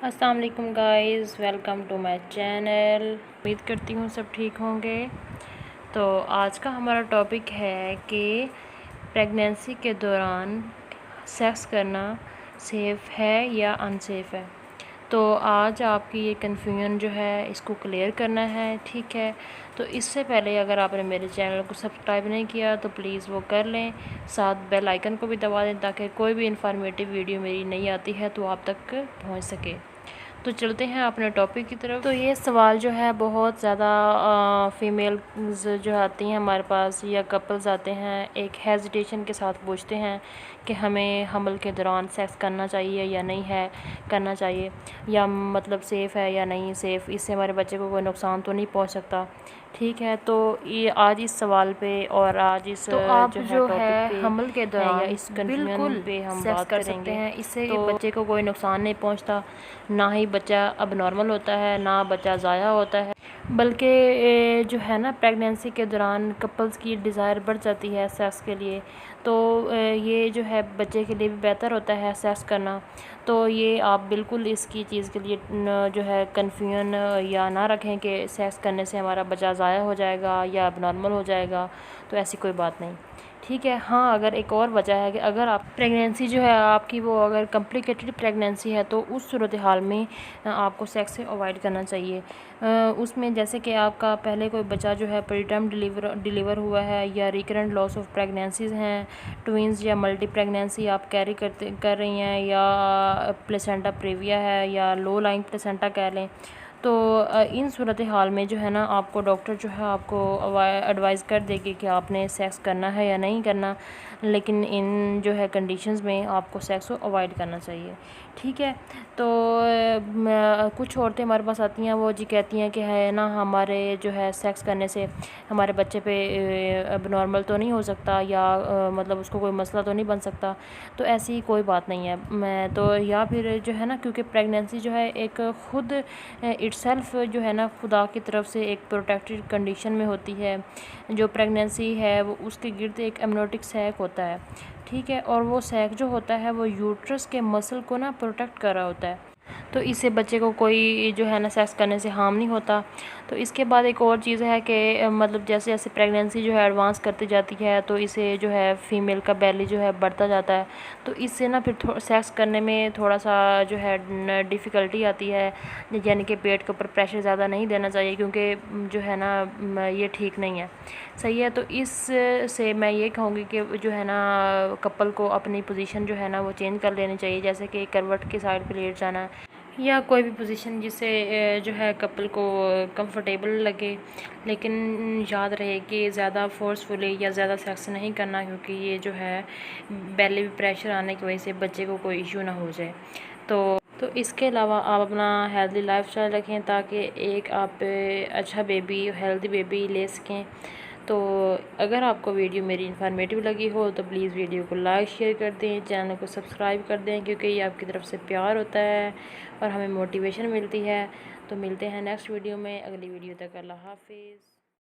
अस्सलाम वालेकुम guys, welcome to my channel. उम्मीद करती हूँ सब ठीक होंगे। तो आज का हमारा टॉपिक है कि प्रेगनेंसी के दौरान सेक्स करना सेफ़ है या अनसेफ़ है। तो आज आपकी ये कन्फ्यूजन जो है इसको क्लियर करना है, ठीक है। तो इससे पहले अगर आपने मेरे चैनल को सब्सक्राइब नहीं किया तो प्लीज़ वो कर लें, साथ बेल आइकन को भी दबा दें ताकि कोई भी इंफॉर्मेटिव वीडियो मेरी नहीं आती है तो आप तक पहुंच सके। तो चलते हैं अपने टॉपिक की तरफ। तो ये सवाल जो है बहुत ज़्यादा फ़ीमेल्स जो आती हैं हमारे पास या कपल्स आते हैं, एक हेजिटेशन के साथ पूछते हैं कि हमें हमल के दौरान सेक्स करना चाहिए या नहीं है करना चाहिए, या मतलब सेफ़ है या नहीं सेफ़, इससे हमारे बच्चे को कोई नुकसान तो नहीं पहुंच सकता, ठीक है। तो ये आज इस सवाल पे और आज इस तो आप जो है टॉपिक पे हमल के या दौरान इस कन्फ्यूजन बिल्कुल पे हम सेक्स बात कर सकते करेंगे। हैं। इससे तो बच्चे को कोई नुकसान नहीं पहुंचता, ना ही बच्चा अब नॉर्मल होता है ना बच्चा ज़ाया होता है, बल्कि जो है ना प्रेगनेंसी के दौरान कपल्स की डिज़ायर बढ़ जाती है सेक्स के लिए। तो ये जो है बच्चे के लिए भी बेहतर होता है सेक्स करना। तो ये आप बिल्कुल इसकी चीज़ के लिए जो है कन्फ्यूजन या ना रखें कि सेक्स करने से हमारा बच्चा ज़ाया हो जाएगा या अब नॉर्मल हो जाएगा, तो ऐसी कोई बात नहीं, ठीक है। हाँ, अगर एक और वजह है कि अगर आप प्रेगनेंसी जो है आपकी वो अगर कॉम्प्लिकेटेड प्रेगनेंसी है तो उस सूरत हाल में आपको सेक्स से अवॉइड करना चाहिए। उसमें जैसे कि आपका पहले कोई बच्चा जो है प्रीटर्म डिलीवर हुआ है, या रिकरेंट लॉस ऑफ प्रेगनेंसीज़ हैं, ट्विंस या मल्टी प्रेगनेंसी आप कैरी कर रही हैं, या प्लेसेंटा प्रेविया है या लो लाइंग प्लेसेंटा कह लें, तो इन सूरत हाल में जो है ना आपको डॉक्टर जो है आपको एडवाइस कर देगी कि आपने सेक्स करना है या नहीं करना, लेकिन इन जो है कंडीशंस में आपको सेक्स को अवॉइड करना चाहिए, ठीक है। तो कुछ औरतें हमारे पास आती हैं, वो जी कहती हैं कि है ना हमारे जो है सेक्स करने से हमारे बच्चे पे अब नॉर्मल तो नहीं हो सकता, या मतलब उसको कोई मसला तो नहीं बन सकता। तो ऐसी कोई बात नहीं है। मैं तो या फिर जो है ना, क्योंकि प्रेगनेंसी जो है एक ख़ुद इटसेल्फ जो है ना खुदा की तरफ से एक प्रोटेक्टेड कंडीशन में होती है। जो प्रेगनेंसी है वो उसके गिर्द एक एमनियोटिक सैक होता है, ठीक है, और वो सैक जो होता है वो यूट्रस के मसल को ना प्रोटेक्ट कर रहा होता है। तो इससे बच्चे को कोई जो है ना सेक्स करने से हार्म नहीं होता। तो इसके बाद एक और चीज़ है कि मतलब जैसे जैसे प्रेगनेंसी जो है एडवांस करती जाती है तो इसे जो है फ़ीमेल का बेली जो है बढ़ता जाता है। तो इससे ना फिर सेक्स करने में थोड़ा सा जो है डिफ़िकल्टी आती है, यानी कि पेट के ऊपर प्रेशर ज़्यादा नहीं देना चाहिए, क्योंकि जो है ना ये ठीक नहीं है, सही है। तो इस से मैं ये कहूँगी कि जो है ना कपल को अपनी पोजीशन जो है ना वो चेंज कर लेनी चाहिए, जैसे कि करवट की साइड पे लेट जाना, या कोई भी पोजीशन जिससे जो है कपल को कंफर्टेबल लगे। लेकिन याद रहे कि ज़्यादा फोर्सफुली या ज़्यादा सेक्स नहीं करना, क्योंकि ये जो है बेली भी प्रेशर आने की वजह से बच्चे को कोई इशू ना हो जाए। तो इसके अलावा आप अपना हेल्दी लाइफस्टाइल रखें ताकि एक आप अच्छा बेबी, हेल्दी बेबी ले सकें। तो अगर आपको वीडियो मेरी इन्फॉर्मेटिव लगी हो तो प्लीज़ वीडियो को लाइक शेयर कर दें, चैनल को सब्सक्राइब कर दें, क्योंकि ये आपकी तरफ से प्यार होता है और हमें मोटिवेशन मिलती है। तो मिलते हैं नेक्स्ट वीडियो में, अगली वीडियो तक। अल्लाह हाफिज़।